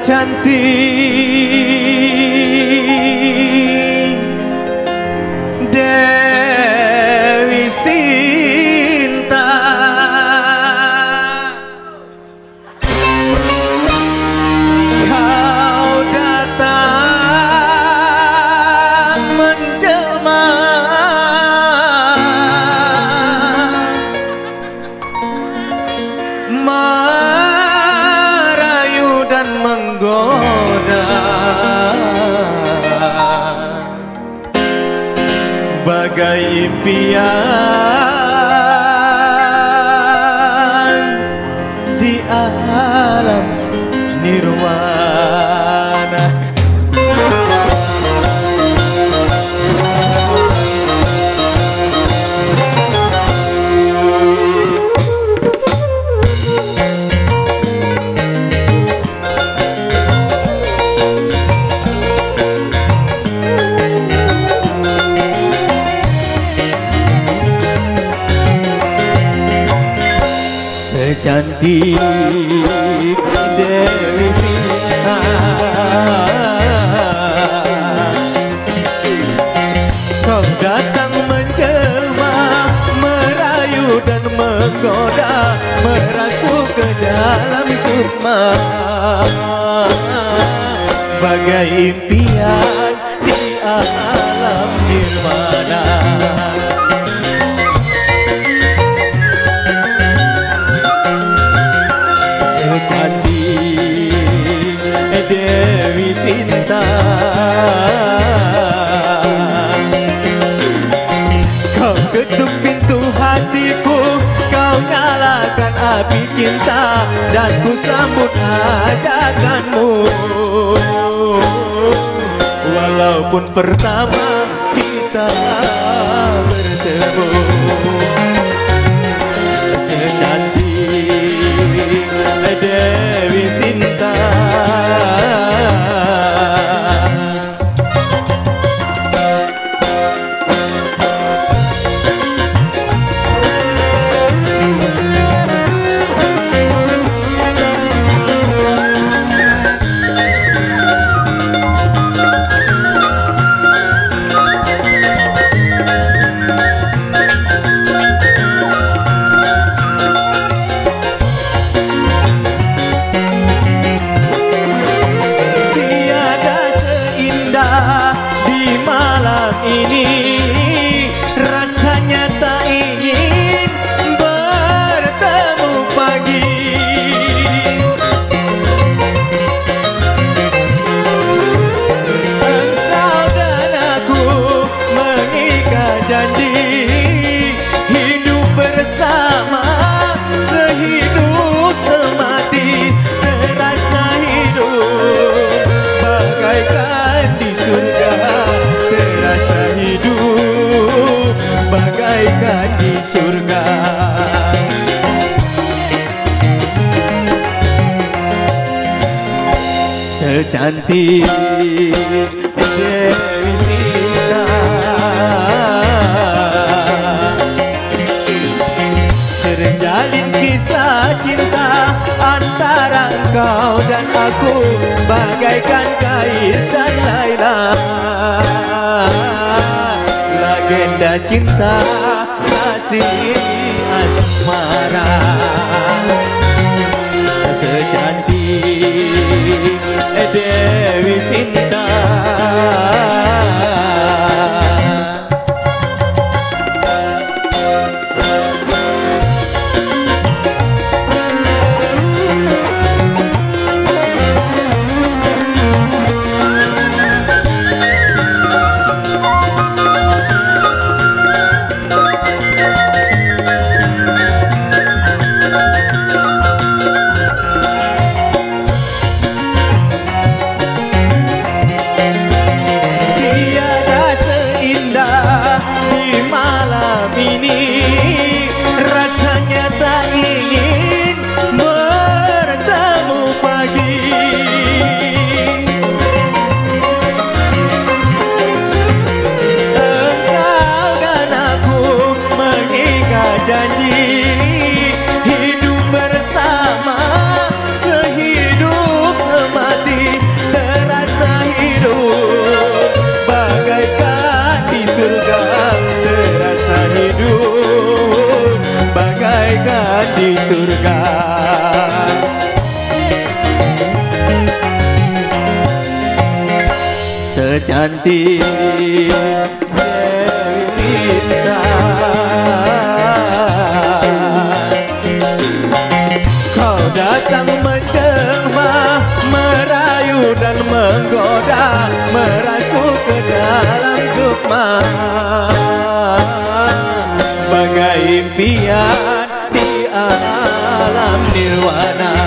secantik Dewi Sinta. Kau datang menjelma merayu dan menggoda bagai impian di alam nirwana. Secantik Dewi Sinta, kau datang menjelma, merayu dan menggoda, merasuk ke dalam sukma bagai impian di alam nirwana. Secantik Dewi Sinta, kau ketuk pintu hatiku, kau nyalakan api cinta, dan ku sambut ajakanmu. Walaupun pertama kita bertemu. Secantik Dewi Sinta, di malam ini rasanya tak ingin bertemu pagi. Engkau dan aku mengikat janji, hidup bersama sehidup semati, terasa hidup bagaikan di surga, terasa hidup bagaikan di surga. Secantik Dewi Sinta, terjalin kisah cinta antara engkau dan aku, bagaikan Kais dan Laila, legenda cinta kasih asmara. Secantik Dewi Sinta, hidup bersama sehidup semati, di surga. Secantik Dewi Sinta, kau datang menjelma, merayu dan menggoda, merasuk ke dalam sukma, bagai impian di alam nirwana.